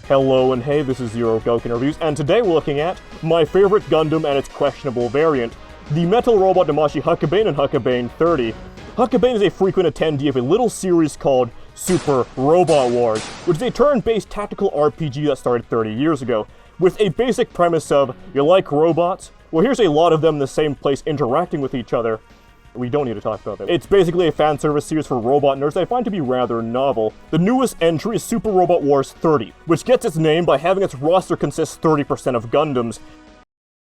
Hello and hey, this is Zerogokin Reviews, and today we're looking at my favorite Gundam and its questionable variant, the metal robot Damashii Huckebein and Huckebein 30. Huckebein is a frequent attendee of a little series called Super Robot Wars, which is a turn-based tactical RPG that started 30 years ago, with a basic premise of, you like robots? Well, here's a lot of them in the same place interacting with each other. We don't need to talk about that. It's basically a fan service series for robot nerds that I find to be rather novel. The newest entry is Super Robot Wars 30, which gets its name by having its roster consist 30% of Gundams.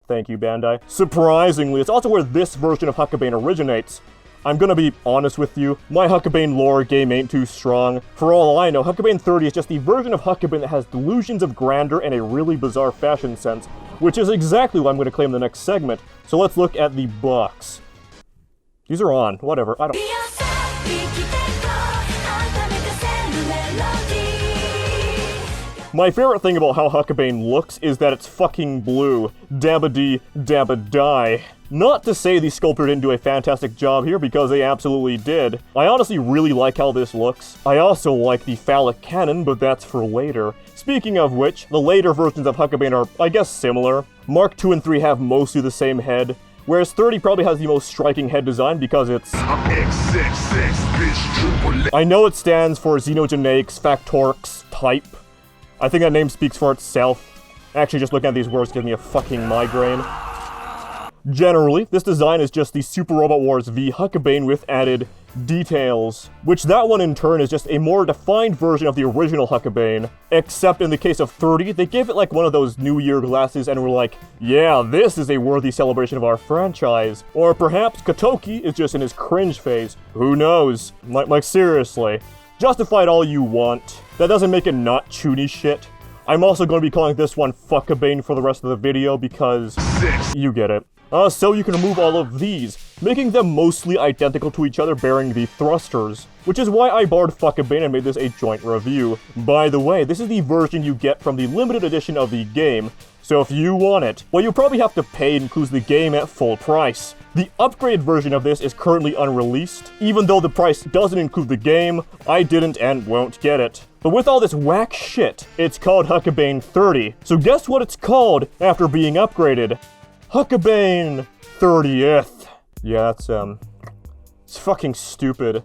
Thank you, Bandai. Surprisingly, it's also where this version of Huckebein originates. I'm gonna be honest with you, my Huckebein lore game ain't too strong. For all I know, Huckebein 30 is just the version of Huckebein that has delusions of grandeur and a really bizarre fashion sense, which is exactly what I'm gonna claim in the next segment. So let's look at the box. These are on, whatever, I don't... My favorite thing about how Huckebein looks is that it's fucking blue. Dabba-dee, dabba-die. Not to say the sculptor didn't do a fantastic job here, because they absolutely did. I honestly really like how this looks. I also like the phallic cannon, but that's for later. Speaking of which, the later versions of Huckebein are, I guess, similar. Mark 2 and 3 have mostly the same head, whereas 30 probably has the most striking head design because it's... I know it stands for Xenogeneics Factorix Type. I think that name speaks for itself. Actually, just looking at these words gives me a fucking migraine. Generally, this design is just the Super Robot Wars v Huckebein with added details, which that one in turn is just a more defined version of the original Huckebein, except in the case of 30, they gave it like one of those New Year glasses and were like, yeah, this is a worthy celebration of our franchise. Or perhaps Kotoki is just in his cringe phase. Who knows? Like seriously. Justify it all you want. That doesn't make it not Chuny shit. I'm also going to be calling this one Fuckebein for the rest of the video because you get it. So you can remove all of these, making them mostly identical to each other bearing the thrusters, which is why I borrowed Huckebein and made this a joint review. By the way, this is the version you get from the limited edition of the game, so if you want it, well, you'll probably have to pay. It includes the game at full price. The upgraded version of this is currently unreleased. Even though the price doesn't include the game, I didn't and won't get it. But with all this whack shit, it's called Huckebein 30. So guess what it's called after being upgraded? Huckebein 30th. Yeah, it's fucking stupid.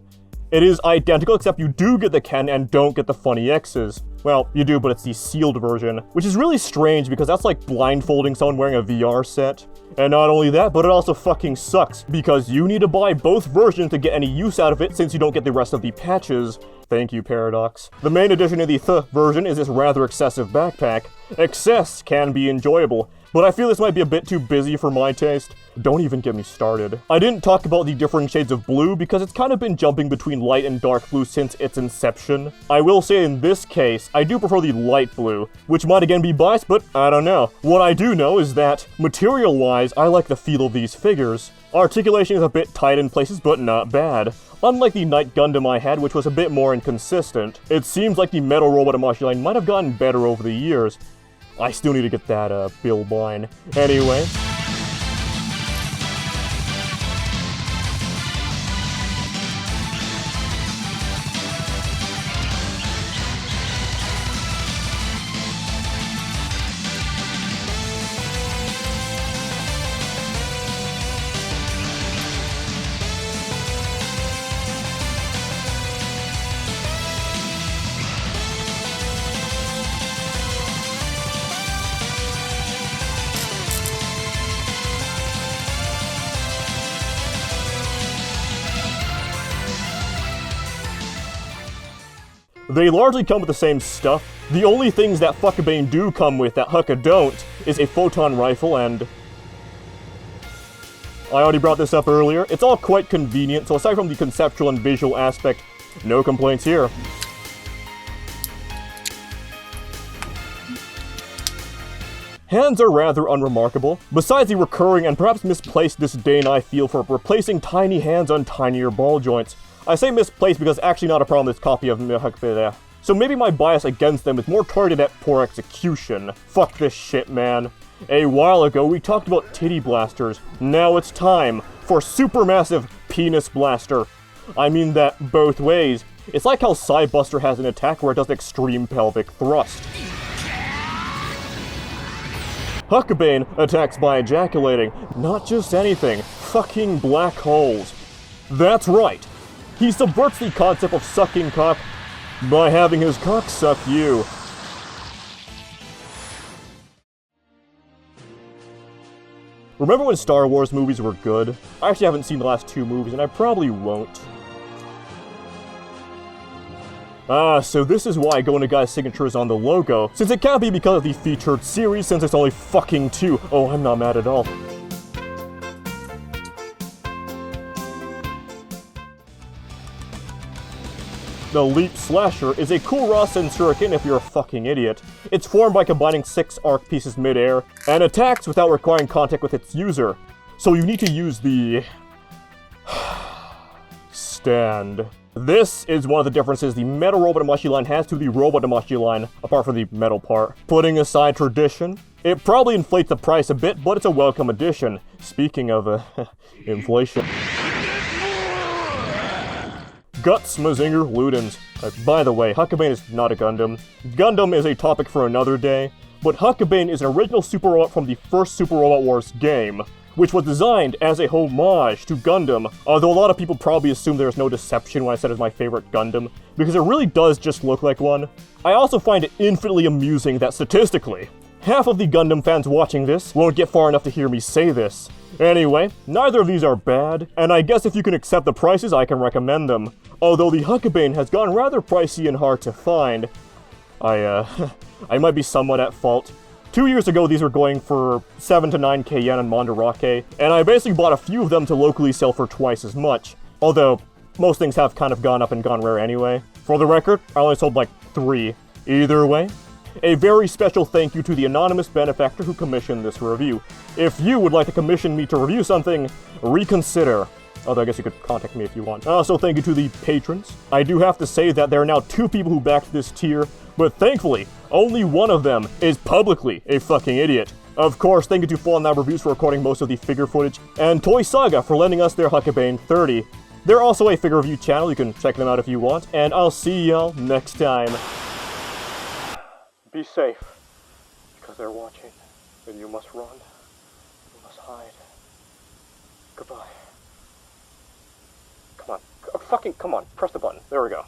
It is identical, except you do get the Ken and don't get the funny X's. Well, you do, but it's the sealed version, which is really strange because that's like blindfolding someone wearing a VR set. And not only that, but it also fucking sucks, because you need to buy both versions to get any use out of it since you don't get the rest of the patches. Thank you, Paradox. The main addition of the version is this rather excessive backpack. Excess can be enjoyable, but I feel this might be a bit too busy for my taste. Don't even get me started. I didn't talk about the differing shades of blue because it's kind of been jumping between light and dark blue since its inception. I will say in this case, I do prefer the light blue, which might again be biased, but I don't know. What I do know is that, material-wise, I like the feel of these figures. Articulation is a bit tight in places, but not bad. Unlike the Knight Gundam I had, which was a bit more inconsistent, it seems like the metal robot Damashii line might have gotten better over the years. I still need to get that, Bill line. Anyway. They largely come with the same stuff. The only things that Huckebein do come with that Hucka don't is a photon rifle and... I already brought this up earlier. It's all quite convenient, so aside from the conceptual and visual aspect, no complaints here. Hands are rather unremarkable, besides the recurring and perhaps misplaced disdain I feel for replacing tiny hands on tinier ball joints. I say misplaced because it's actually not a problem with this copy of Huckebein. So maybe my bias against them is more targeted at poor execution. Fuck this shit, man. A while ago, we talked about titty blasters. Now it's time for supermassive penis blaster. I mean that both ways. It's like how Psybuster has an attack where it does extreme pelvic thrust. Huckebein attacks by ejaculating not just anything, fucking black holes. That's right. He subverts the concept of sucking cock by having his cock suck you. Remember when Star Wars movies were good? I actually haven't seen the last 2 movies, and I probably won't. So this is why Go Guy's signature is on the logo, since it can't be because of the featured series, since it's only fucking 2. Oh, I'm not mad at all. The Leap Slasher is a cool raw Zerogokin if you're a fucking idiot. It's formed by combining 6 arc pieces mid-air, and attacks without requiring contact with its user. So you need to use the... stand. This is one of the differences the metal robot Damashii line has to the robot Damashii line, apart from the metal part. Putting aside tradition, it probably inflates the price a bit, but it's a welcome addition. Speaking of, inflation. Guts, Mazinger, Ludens. By the way, Huckebein is not a Gundam. Gundam is a topic for another day, but Huckebein is an original Super Robot from the first Super Robot Wars game, which was designed as a homage to Gundam, although a lot of people probably assume there's no deception when I said it's my favorite Gundam, because it really does just look like one. I also find it infinitely amusing that statistically, half of the Gundam fans watching this won't get far enough to hear me say this. Anyway, neither of these are bad, and I guess if you can accept the prices, I can recommend them. Although the Huckebein has gone rather pricey and hard to find. I might be somewhat at fault. 2 years ago, these were going for 7 to 9k yen on Mandarake, and I basically bought a few of them to locally sell for twice as much. Although, most things have kind of gone up and gone rare anyway. For the record, I only sold like 3. Either way, a very special thank you to the anonymous benefactor who commissioned this review. If you would like to commission me to review something, reconsider. Although I guess you could contact me if you want. Also, thank you to the patrons. I do have to say that there are now 2 people who backed this tier, but thankfully, only one of them is publicly a fucking idiot. Of course, thank you to Photon Lab Reviews for recording most of the figure footage, and Toysaga for lending us their Huckebein 30. They're also a figure review channel, you can check them out if you want, and I'll see y'all next time. Be safe, because they're watching, and you must run, you must hide. Goodbye. Come on, fucking come on, press the button, there we go.